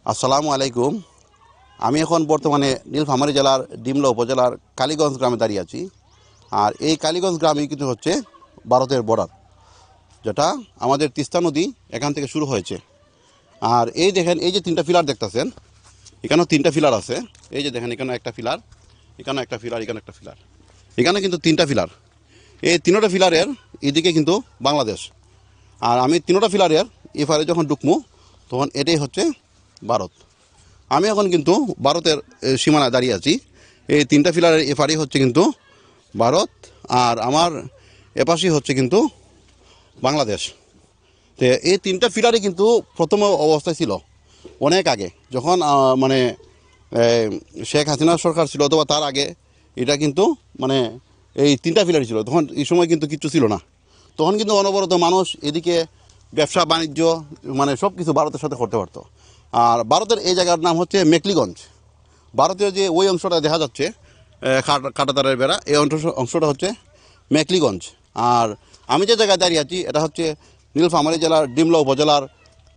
আসসালামু আলাইকুম। আমি এখন বর্তমানে নীলফামারী জেলার ডিমলা উপজেলার কালীগঞ্জ গ্রামে দাঁড়িয়ে আছি। আর এই কালীগঞ্জ গ্রামই কিন্তু হচ্ছে ভারতের বর্ডার, যেটা আমাদের তিস্তা নদী এখান থেকে শুরু হয়েছে। আর এই দেখেন, এই যে তিনটা ফিলার দেখতেছেন, এখানেও তিনটা ফিলার আছে। এই যে দেখেন, এখানে একটা ফিলার, এখানে একটা ফিলার, এখানে একটা ফিলার, এখানে কিন্তু তিনটা ফিলার। এই তিনোটা ফিলারের এদিকে কিন্তু বাংলাদেশ। আর আমি তিনোটা ফিলারের এপারে যখন ঢুকবো তখন এটাই হচ্ছে ভারত। আমি এখন কিন্তু ভারতের সীমানায় দাঁড়িয়ে আছি। এই তিনটা ফিলারের এপারেই হচ্ছে কিন্তু ভারত, আর আমার এপাশেই হচ্ছে কিন্তু বাংলাদেশ। তো এই তিনটা ফিলারই কিন্তু প্রথম অবস্থায় ছিল অনেক আগে, যখন মানে শেখ হাসিনা সরকার ছিল অথবা তার আগে। এটা কিন্তু মানে এই তিনটা ফিলারই ছিল তখন। এই সময় কিন্তু কিচ্ছু ছিল না। তখন কিন্তু অনবরত মানুষ এদিকে ব্যবসা বাণিজ্য মানে সব কিছু ভারতের সাথে করতে পারতো। আর ভারতের এই জায়গার নাম হচ্ছে মেকলিগঞ্জ। ভারতীয় যে ওই অংশটা দেখা যাচ্ছে কাঁটাতারের বেড়া, এই অংশটা হচ্ছে মেকলিগঞ্জ। আর আমি যে জায়গায় দাঁড়িয়ে আছি এটা হচ্ছে নীলফামারী জেলার ডিমলা উপজেলার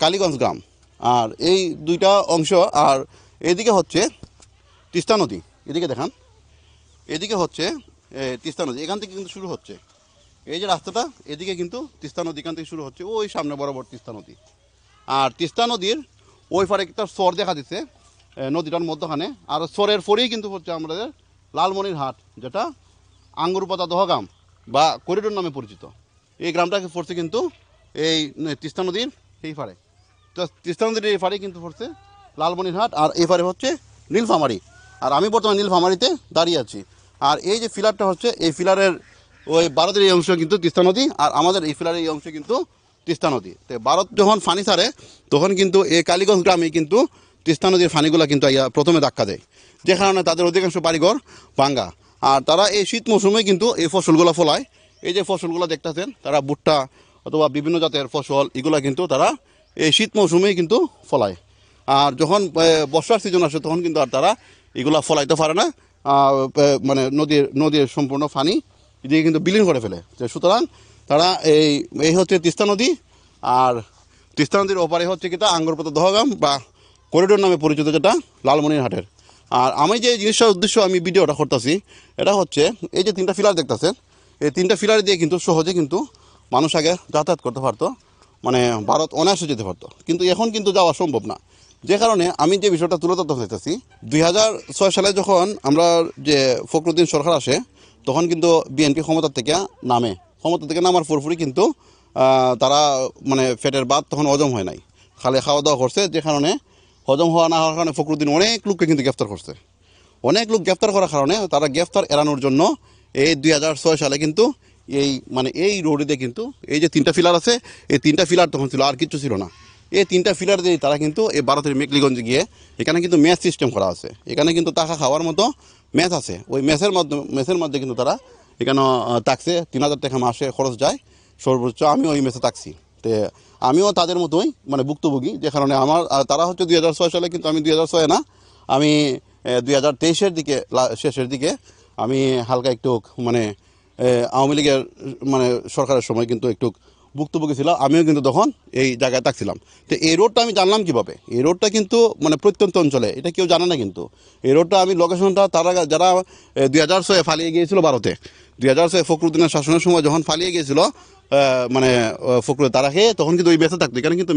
কালীগঞ্জ গ্রাম। আর এই দুইটা অংশ, আর এদিকে হচ্ছে তিস্তা নদী। এদিকে দেখান, এদিকে হচ্ছে তিস্তা নদী। এখান থেকে কিন্তু শুরু হচ্ছে এই যে রাস্তাটা, এদিকে কিন্তু তিস্তা নদী এখান থেকে শুরু হচ্ছে, ওই সামনে বরাবর তিস্তা নদী। আর তিস্তা নদীর ওই পারে একটা চর দেখা দিচ্ছে নদীটার মধ্যখানে। আর চরের পরেই কিন্তু হচ্ছে আমাদের লালমনিরহাট, যেটা আঙ্গুরপাতা দহগ্রাম বা করিডোর নামে পরিচিত। এই গ্রামটাকে পড়ছে কিন্তু এই তিস্তা নদীর এই পারে। তো তিস্তা নদীর এই পারে কিন্তু পড়ছে লালমনিরহাট, আর এই পারে হচ্ছে নীলফামারী। আর আমি বর্তমানে নীলফামারীতে দাঁড়িয়ে আছি। আর এই যে ফিলারটা হচ্ছে, এই ফিলারের ওই ভারতের এই অংশ কিন্তু তিস্তা নদী, আর আমাদের এই ফিলারের এই অংশ কিন্তু তিস্তা নদী। তো ভারত যখন ফানি ছাড়ে তখন কিন্তু এই কালীগঞ্জ গ্রামে কিন্তু তিস্তা নদীর ফানিগুলো কিন্তু প্রথমে ধাক্কা দেয়, যে কারণে তাদের অধিকাংশ বাড়িঘর ভাঙ্গা। আর তারা এই শীত মৌসুমে কিন্তু এই ফসলগুলো ফলায়। এই যে ফসলগুলো দেখতেছেন, তারা ভুট্টা অথবা বিভিন্ন জাতের ফসল, এগুলো কিন্তু তারা এই শীত মৌসুমেই কিন্তু ফলায়। আর যখন বর্ষার সিজন আসে তখন কিন্তু আর তারা এগুলো ফলাইতে পারে না, মানে নদীর সম্পূর্ণ ফানি এদিকে কিন্তু বিলীন করে ফেলে। সুতরাং তারা এই হচ্ছে তিস্তা নদী, আর তিস্তা নদীর ওপারে হচ্ছে কিটা আঙ্গুরপাতা দহগ্রাম বা করিডোর নামে পরিচিত, যেটা লালমনিরহাটের। আর আমি যে জিনিসটার উদ্দেশ্য আমি ভিডিওটা করতেছি, এটা হচ্ছে এই যে তিনটা ফিলার দেখতেছেন, এই তিনটা ফিলার দিয়ে কিন্তু সহজে কিন্তু মানুষ আগে যাতায়াত করতে পারতো, মানে ভারত অনায়াসে যেতে পারতো। কিন্তু এখন কিন্তু যাওয়া সম্ভব না। যে কারণে আমি যে বিষয়টা তুলে ধরতে চাইতেছি, 2006 সালে যখন আমরা যে ফখরুদ্দিন সরকার আসে, তখন কিন্তু বিএনপি ক্ষমতা থেকে নামার পরপরই কিন্তু তারা মানে পেটের ভাত তখন হজম হয় নাই, খালি খাওয়া দাওয়া করছে। যে কারণে হজম হওয়া না হওয়ার কারণে ফখরুদ্দিন অনেক লোককে কিন্তু গ্রেফতার করছে। অনেক লোক গ্রেফতার করার কারণে তারা গ্রেফতার এড়ানোর জন্য এই 2006 সালে কিন্তু এই রোডে কিন্তু এই যে তিনটা ফিলার আছে, এই তিনটা ফিলার তখন ছিল, আর কিছু ছিল না। এই তিনটা ফিলার দিয়ে তারা কিন্তু এই ভারতের মেকলিগঞ্জে গিয়ে, এখানে কিন্তু ম্যাচ সিস্টেম করা আছে। এখানে কিন্তু টাকা খাওয়ার মতো ম্যাচ আছে। ওই ম্যাচের মধ্যে কিন্তু তারা এখানে থাকছে। 3,000 টাকা মাসে খরচ যায় সর্বোচ্চ। আমিও ওই ম্যাচে থাকছি। তো আমিও তাদের মতোই মানে ভুক্তভোগী। যে কারণে তারা হচ্ছে 2006 সালে, কিন্তু আমি 2006 না, আমি 2023-এর দিকে শেষের দিকে আমি হালকা একটু মানে আওয়ামী লীগের মানে সরকারের সময় কিন্তু একটু ভুক্তভোগী ছিল। আমিও কিন্তু তখন এই জায়গায় থাকছিলাম। তো এই রোডটা আমি জানলাম কীভাবে? এই রোডটা কিন্তু মানে প্রত্যন্ত অঞ্চলে, এটা কেউ জানে না। কিন্তু এই রোডটা আমি লোকেশনটা তারা যারা 2006-এ ফালিয়ে গিয়েছিল ভারতে, 2006-এ ফখরুদ্দিনের শাসনের সময় যখন ফালিয়ে গিয়েছিল মানে ফখরুদ্দিন, তারা খেয়ে তখন কিন্তু ওই মেসে থাকতো। এখানে কিন্তু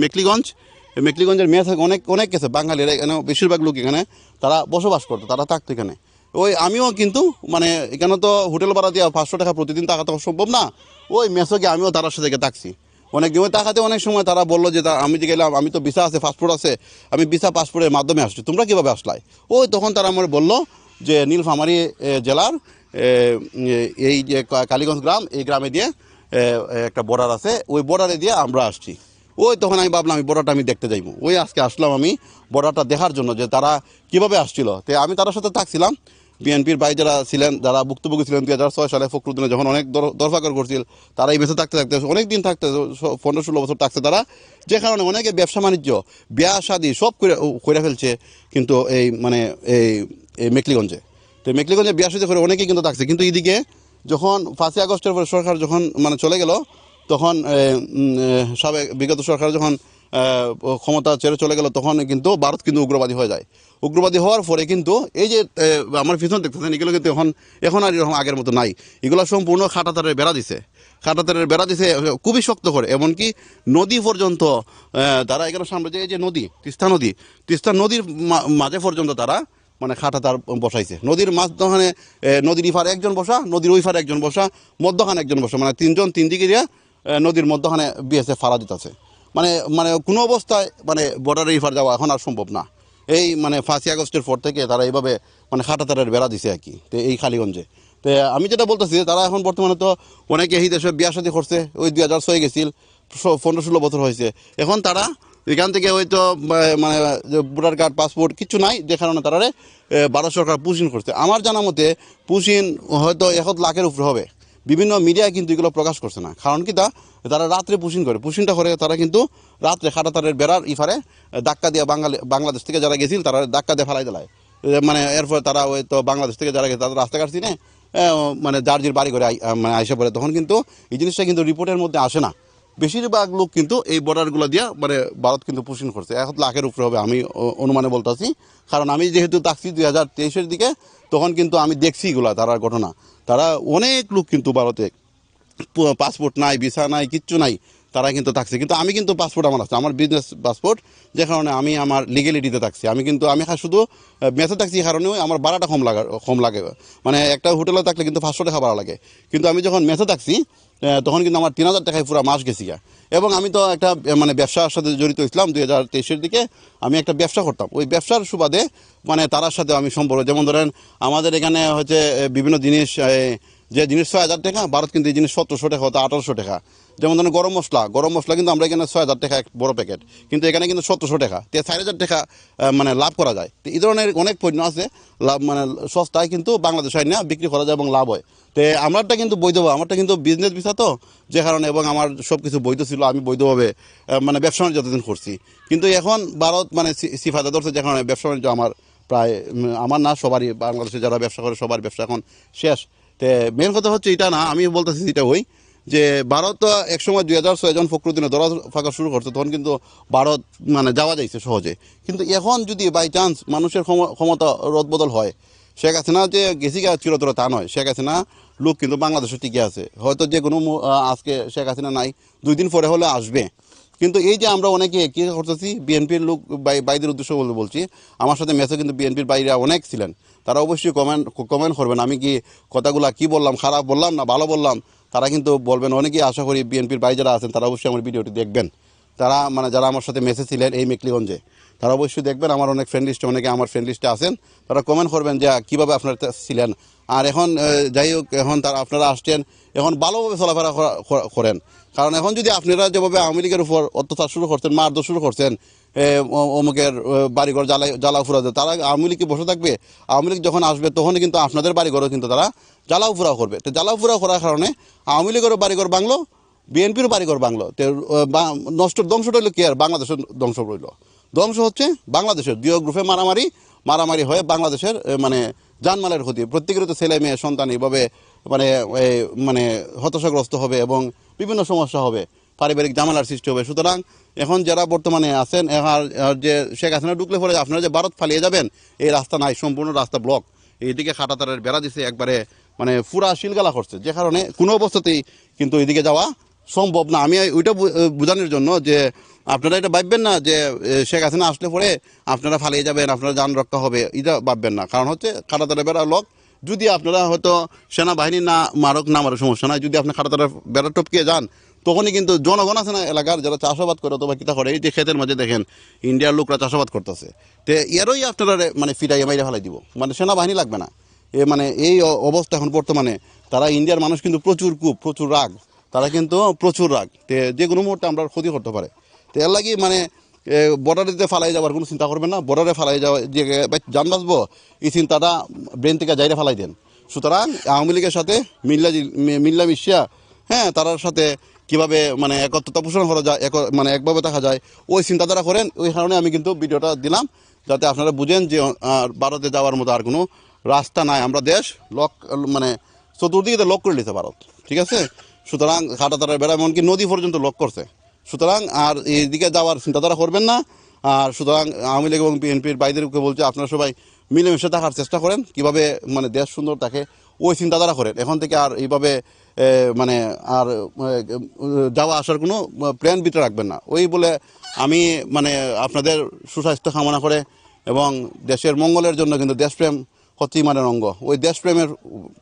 মেকলিগঞ্জের মেয়ে থাকে অনেক গেছে বাঙালিরা, এখানে বেশিরভাগ লোক এখানে তারা বসবাস করতো, তারা থাকতো এখানে। ওই আমিও কিন্তু মানে এখানে তো হোটেল ভাড়া দেওয়া 500 টাকা প্রতিদিন টাকা তো সম্ভব না। ওই মেসে গিয়ে আমিও তার সাথে থাকছি। অনেক দিন টাকাতে অনেক সময় তারা বললো যে আমি যে গেলাম, আমি তো ভিসা আছে, পাসপোর্ট আছে, আমি ভিসা পাসপোর্টের মাধ্যমে আসছি, তোমরা কীভাবে আসলাই? ওই তখন তারা আমার বললো যে নীলফামারী জেলার এই যে কালীগঞ্জ গ্রাম, এই গ্রামে দিয়ে একটা বর্ডার আছে, ওই বর্ডারে দিয়ে আমরা আসছি। ওই তখন আমি ভাবলাম আমি বর্ডারটা আমি দেখতে যাইব। ওই আজকে আসলাম আমি বর্ডারটা দেখার জন্য, যে তারা কীভাবে আসছিল। তো আমি তার সাথে থাকছিলাম। বিএনপির ভাই যারা ছিলেন, যারা ভুক্তভোগী ছিলেন 2006 সালে ফখরুদ্দিনে যখন অনেক দরফাকর করছিল, তারা এই বেঁচে থাকতে অনেক দিন থাকতে 15-16 বছর থাকছে তারা। যে কারণে অনেকে ব্যবসা বাণিজ্য, বিয়া শাদি সব করে ফেলছে কিন্তু এই মানে এই মেকলিগঞ্জে। তো মেকলিগঞ্জে বিয়া শাদি করে অনেকেই কিন্তু থাকছে। কিন্তু এদিকে যখন 5ই আগস্টের পরে সরকার যখন মানে চলে গেল, তখন বিগত সরকার যখন ক্ষমতা ছেড়ে চলে গেল তখন কিন্তু ভারত কিন্তু উগ্রবাদী হয়ে যায়। উগ্রবাদী হওয়ার পরে কিন্তু এই যে আমার পিছন দেখতেছেন এগুলো কিন্তু এখন আর এরকম আগের মতো নাই। এগুলো সম্পূর্ণ খাটাতারের বেড়া দিছে, খাটাতারের বেড়া দিছে খুবই শক্ত করে, এমনকি নদী পর্যন্ত তারা এখানে সামনে যে এই যে নদী তিস্তা নদীর মাঝে পর্যন্ত তারা মানে খাটাতার বসাইছে। নদীর মাঝখানে নদীর ইফারে একজন বসা, নদীর ওই ফারে একজন বসা, মধ্যখানে একজন বসা, মানে তিনজন তিন দিকে দিয়ে নদীর মধ্যখানে বিএসএফ ফাড়া দিতেছে। মানে মানে কোনো অবস্থায় মানে বর্ডারের ইফার যাওয়া এখন আর সম্ভব না। এই মানে 5ই আগস্টের পর থেকে তারা এইভাবে মানে খাটাতারের বেড়া দিছে আর কি, তো এই খালিগঞ্জে। তো আমি যেটা বলতেছি তারা এখন বর্তমানে তো অনেকে এই দেশে বিয়া শাদী করছে, ওই 2006 গেছিল, 15-16 বছর হয়েছে। এখন তারা এখান থেকে হয়তো মানে ভোটার কার্ড পাসপোর্ট কিছু নাই, যে কারণে তারা ভারত সরকার পুশিন করছে। আমার জানা মতে পুশিন হয়তো 1 লাখের উপরে হবে। বিভিন্ন মিডিয়া কিন্তু এগুলো প্রকাশ করছে না, কারণ কি তারা রাত্রে পুশিন করে, পুশিনটা করে তারা কিন্তু রাত্রে খাটাতারের বেড়ার ইফারে ধাক্কা দিয়ে বাংলাদেশ থেকে যারা গেছিল তারা ধাক্কা দিয়ে ফেলাই দেয়। মানে এরপর তারা হয়তো বাংলাদেশ থেকে যারা গেছে তাদের রাস্তাঘাট চিনে মানে যার বাড়ি করে মানে আইসা পড়ে, তখন কিন্তু এই জিনিসটা কিন্তু রিপোর্টের মধ্যে আসে না। বেশিরভাগ লোক কিন্তু এই বর্ডারগুলো দিয়ে মানে ভারত কিন্তু পুষিন করছে। 1 লাখের উপরে হবে আমি অনুমানে বলতেছি, কারণ আমি যেহেতু থাকছি 2023-এর দিকে, তখন কিন্তু আমি দেখছি এগুলা তারার ঘটনা। তারা অনেক লোক কিন্তু ভারতে পাসপোর্ট নাই, ভিসা নাই, কিচ্ছু নাই, তারা কিন্তু থাকছে। কিন্তু আমি কিন্তু পাসপোর্ট আমার আছে, আমার বিজনেস পাসপোর্ট, যে কারণে আমি আমার লিগেলিটিতে থাকছি। আমি শুধু মেসে থাকছি, এই কারণেও আমার ভাড়াটা কম লাগে। মানে একটা হোটেলে থাকলে কিন্তু 500 টাকা ভাড়া লাগে, কিন্তু আমি যখন মেসে থাকছি তখন কিন্তু আমার 3000 টাকায় পুরো মাস গেছি। এবং আমি তো একটা মানে ব্যবসার সাথে জড়িত ছিলাম। 2023-এর দিকে আমি একটা ব্যবসা করতাম, ওই ব্যবসার সুবাদে মানে তার সাথে আমি সম্পর্ক। যেমন ধরেন আমাদের এখানে হচ্ছে বিভিন্ন জিনিস, যে জিনিস 6000 টাকা, ভারত কিন্তু এই জিনিস 1700 টাকা হতো, 1800 টাকা। যেমন ধরেন গরম মশলা কিন্তু আমরা এখানে 6000 টাকা এক বড় প্যাকেট, কিন্তু এখানে কিন্তু 1700 টাকা, 4000 টাকা মানে লাভ করা যায়। তো এই ধরনের অনেক পণ্য আছে লাভ মানে সস্তায় কিন্তু বাংলাদেশ আইন না বিক্রি করা যায় এবং লাভ হয়। তো আমারটা কিন্তু বৈধভাবে, আমারটা কিন্তু বিজনেস ভিসা তো, যে কারণে, এবং আমার সব কিছু বৈধ ছিল, আমি বৈধভাবে মানে ব্যবসা বাণিজ্য যতদিন করছি। কিন্তু এখন ভারত মানে সিফাদা ধরছে, যে কারণে ব্যবসা বাণিজ্য আমার প্রায় আমার না সবারই, বাংলাদেশে যারা ব্যবসা করে সবার ব্যবসা এখন শেষ। তো মেন কথা হচ্ছে এটা না, আমি বলতেছি এটা ওই যে ভারত একসময় 2006 যখন ফখরুদ্দিনে ধরা ফাঁকা শুরু করছে, তখন কিন্তু ভারত মানে যাওয়া যাইছে সহজে। কিন্তু এখন যদি বাই চান্স মানুষের ক্ষমতা রদবদল হয়, শেখ হাসিনা যে গেছি চিরতরে তা নয়, শেখ হাসিনা লোক কিন্তু বাংলাদেশে টিকে আছে। হয়তো যে কোনো আজকে শেখ হাসিনা নাই, 2 দিন পরে হলে আসবে। কিন্তু এই যে আমরা অনেকে কী করতেছি, বিএনপির লোক বাইদের উদ্দেশ্য বলছি, আমার সাথে মেসে কিন্তু বিএনপির বাইরে অনেক ছিলেন, তারা অবশ্যই কমেন্ট করবেন আমি কি কথাগুলা কি বললাম, খারাপ বললাম না ভালো বললাম, তারা কিন্তু বলবেন। অনেকেই আশা করি বিএনপির বাইরে যারা আছেন তারা অবশ্যই আমার ভিডিওটি দেখবেন। তারা মানে যারা আমার সাথে মেসে ছিলেন এই মেকলিগঞ্জে, তারা অবশ্যই দেখবেন। আমার অনেক ফ্রেন্ড লিস্টে, অনেকে আমার ফ্রেন্ড লিস্টে আছেন, তারা কমেন্ট করবেন যে কীভাবে আপনারা ছিলেন। আর এখন যাই হোক, এখন তারা আপনারা আসছেন, এখন ভালোভাবে চলাফেরা করেন। কারণ এখন যদি আপনারা যেভাবে আওয়ামী লীগের উপর অত্যাচার শুরু করছেন, মারধর শুরু করছেন, অমুকের বাড়িঘর জ্বালা ফুরা, তারা আওয়ামী লীগকে বসে থাকবে? আওয়ামী লীগ যখন আসবে তখনই কিন্তু আপনাদের বাড়িঘরও কিন্তু তারা জ্বালাও ফুরাও করবে। তো জ্বালাও ফুরাও করার কারণে আওয়ামী লীগেরও বাড়িঘর বাংলো, বিএনপির বাড়িঘর বাংলো। তো ধ্বংসটা হইলো কি আর বাংলাদেশের ধ্বংস রইল। ধ্বংস হচ্ছে বাংলাদেশের দুই গ্রুপে মারামারি হয়ে বাংলাদেশের মানে জানমালের ক্ষতি। প্রত্যেকেরই তো ছেলে মেয়ে সন্তান এইভাবে মানে মানে হতাশাগ্রস্ত হবে এবং বিভিন্ন সমস্যা হবে, পারিবারিক ঝামেলার সৃষ্টি হবে। সুতরাং এখন যারা বর্তমানে আছেন, যে শেখ হাসিনা ঢুকলে পরে আপনারা যে ভারত পালিয়ে যাবেন, এই রাস্তা নাই, সম্পূর্ণ রাস্তা ব্লক। এইদিকে খাটাতারের বেড়া দিছে একবারে, মানে পুরা শিলগালা করছে, যে কারণে কোনো অবস্থাতেই কিন্তু এদিকে যাওয়া সম্ভব না। আমি ওইটা বোঝানোর জন্য যে আপনারা এটা ভাববেন না যে শেখ হাসিনা আসলে পরে আপনারা পালিয়ে যাবেন, আপনারা যান রক্ষা হবে, এটা ভাববেন না। কারণ হচ্ছে খাটাতারের বেড়া লোক, যদি আপনারা হয়তো সেনাবাহিনী না মারক সমস্যা নাই, যদি আপনি খাটাতারের বেড়া টপকে যান, তখনই কিন্তু জনগণ আছে না এলাকার, যারা চাষাবাদ করে অথবা কিতা করে, এই যে ক্ষেতের মাঝে দেখেন ইন্ডিয়ার লোকরা চাষাবাদ করতেছে, তো এরই আপনারা মানে ফিরাইয়া মাইরা ফেলাই দিব, মানে সেনাবাহিনী লাগবে না। মানে এই অবস্থা এখন বর্তমানে। তারা ইন্ডিয়ার মানুষ কিন্তু প্রচুর রাগ, তারা কিন্তু প্রচুর রাগ, যে কোনো মুহূর্তে আমরা ক্ষতি করতে পারে। তো এর লাগি মানে বর্ডারেতে ফালাই যাওয়ার কোনো চিন্তা করবেন না। বর্ডারে ফালাই যাওয়া যে যান বাঁচবো, এই চিন্তাটা ব্রেন থেকে যাইরে ফালাই দেন। সুতরাং আওয়ামী লীগের সাথে মিল্লা মিশিয়া, হ্যাঁ, তার সাথে কীভাবে মানে একত্রতা পোষণ করা যায়, মানে একভাবে থাকা যায়, ওই চিন্তাধারা করেন। ওই কারণে আমি কিন্তু ভিডিওটা দিলাম, যাতে আপনারা বুঝেন যে ভারতে যাওয়ার মতো আর কোনো রাস্তা নাই। আমরা দেশ মানে চতুর্দিকে লক করে নিতে ভারত, ঠিক আছে? সুতরাং খাটাতারের বেড়া এমনকি নদী পর্যন্ত লক করছে। সুতরাং আর এইদিকে যাওয়ার চিন্তাধারা করবেন না। আর সুতরাং আওয়ামী লীগ এবং বিএনপির বাইদেরকে বলছে আপনারা সবাই মিলেমিশে থাকার চেষ্টা করেন, কিভাবে মানে দেশ সুন্দর থাকে ওই চিন্তাধারা করেন। এখন থেকে আর এইভাবে মানে আর যাওয়া আসার কোনো প্ল্যান ভিতরে রাখবেন না। ওই বলে আমি মানে আপনাদের সুস্বাস্থ্য কামনা করে এবং দেশের মঙ্গলের জন্য কিন্তু দেশপ্রেম হচ্ছে ইমানের অঙ্গ, ওই দেশপ্রেমের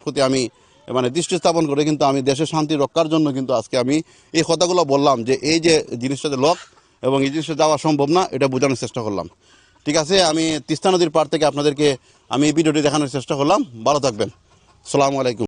প্রতি আমি মানে দৃষ্টি স্থাপন করে কিন্তু আমি দেশের শান্তি রক্ষার জন্য কিন্তু আজকে আমি এই কথাগুলো বললাম যে এই যে জিনিসটাতে লক এবং এই জিনিসটা যাওয়া সম্ভব না, এটা বোঝানোর চেষ্টা করলাম। ঠিক আছে, আমি তিস্তা নদীর পাড় থেকে আপনাদেরকে আমি এই ভিডিওটি দেখানোর চেষ্টা করলাম। ভালো থাকবেন। আসসালামু আলাইকুম।